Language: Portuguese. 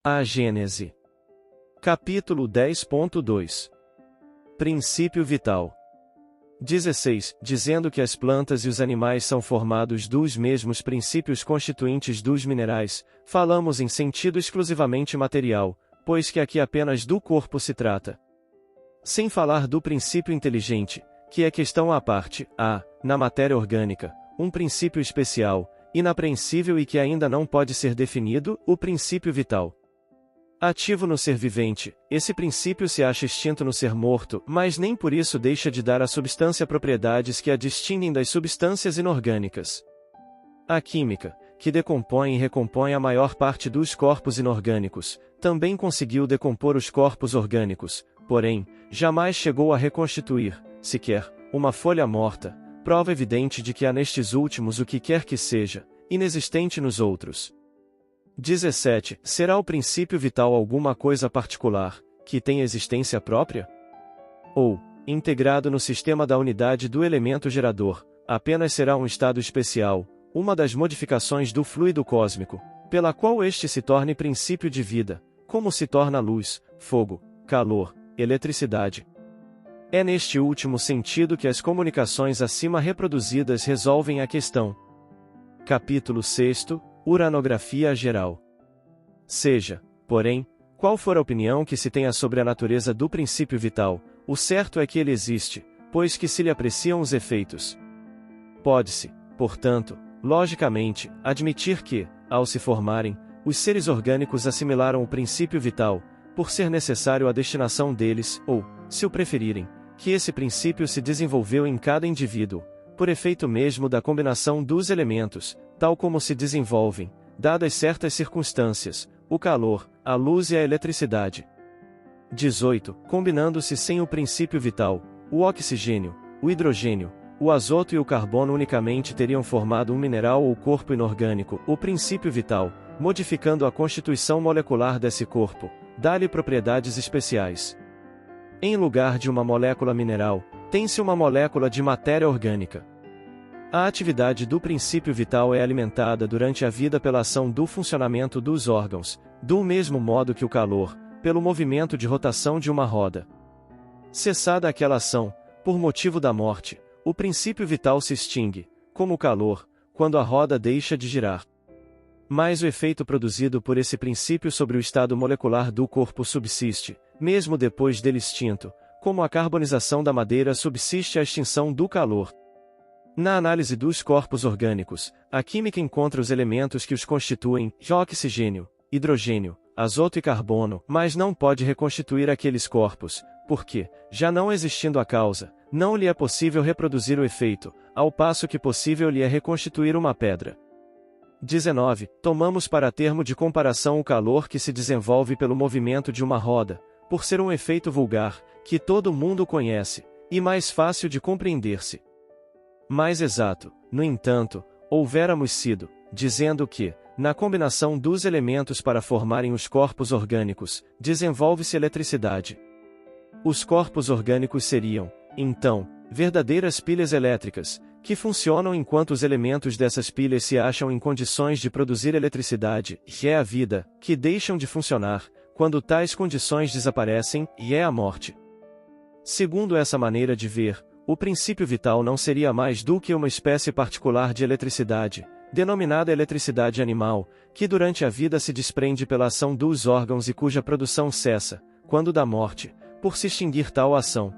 A Gênese. Capítulo 10.2. Princípio vital. 16. Dizendo que as plantas e os animais são formados dos mesmos princípios constituintes dos minerais, falamos em sentido exclusivamente material, pois que aqui apenas do corpo se trata. Sem falar do princípio inteligente, que é questão à parte, há, na matéria orgânica, um princípio especial, inapreensível e que ainda não pode ser definido, o princípio vital. Ativo no ser vivente, esse princípio se acha extinto no ser morto, mas nem por isso deixa de dar à substância propriedades que a distinguem das substâncias inorgânicas. A química, que decompõe e recompõe a maior parte dos corpos inorgânicos, também conseguiu decompor os corpos orgânicos, porém, jamais chegou a reconstituir, sequer, uma folha morta, prova evidente de que há nestes últimos o que quer que seja, inexistente nos outros. 17. Será o princípio vital alguma coisa particular, que tem existência própria? Ou, integrado no sistema da unidade do elemento gerador, apenas será um estado especial, uma das modificações do fluido cósmico, pela qual este se torne princípio de vida, como se torna luz, fogo, calor, eletricidade. É neste último sentido que as comunicações acima reproduzidas resolvem a questão. Capítulo 6. Uranografia geral. Seja, porém, qual for a opinião que se tenha sobre a natureza do princípio vital, o certo é que ele existe, pois que se lhe apreciam os efeitos. Pode-se, portanto, logicamente, admitir que, ao se formarem, os seres orgânicos assimilaram o princípio vital, por ser necessário a destinação deles, ou, se o preferirem, que esse princípio se desenvolveu em cada indivíduo, por efeito mesmo da combinação dos elementos, tal como se desenvolvem, dadas certas circunstâncias, o calor, a luz e a eletricidade. 18. Combinando-se sem o princípio vital, o oxigênio, o hidrogênio, o azoto e o carbono unicamente teriam formado um mineral ou corpo inorgânico, o princípio vital, modificando a constituição molecular desse corpo, dá-lhe propriedades especiais. Em lugar de uma molécula mineral, tem-se uma molécula de matéria orgânica. A atividade do princípio vital é alimentada durante a vida pela ação do funcionamento dos órgãos, do mesmo modo que o calor, pelo movimento de rotação de uma roda. Cessada aquela ação, por motivo da morte, o princípio vital se extingue, como o calor, quando a roda deixa de girar. Mas o efeito produzido por esse princípio sobre o estado molecular do corpo subsiste, mesmo depois dele extinto, como a carbonização da madeira subsiste a extinção do calor. Na análise dos corpos orgânicos, a química encontra os elementos que os constituem, oxigênio, hidrogênio, azoto e carbono, mas não pode reconstituir aqueles corpos, porque, já não existindo a causa, não lhe é possível reproduzir o efeito, ao passo que possível lhe é reconstituir uma pedra. 19. Tomamos para termo de comparação o calor que se desenvolve pelo movimento de uma roda, por ser um efeito vulgar, que todo mundo conhece, e mais fácil de compreender-se. Mais exato, no entanto, houvéramos sido, dizendo que, na combinação dos elementos para formarem os corpos orgânicos, desenvolve-se eletricidade. Os corpos orgânicos seriam, então, verdadeiras pilhas elétricas, que funcionam enquanto os elementos dessas pilhas se acham em condições de produzir eletricidade, e é a vida, que deixam de funcionar, quando tais condições desaparecem, e é a morte. Segundo essa maneira de ver, o princípio vital não seria mais do que uma espécie particular de eletricidade, denominada eletricidade animal, que durante a vida se desprende pela ação dos órgãos e cuja produção cessa, quando da morte, por se extinguir tal ação.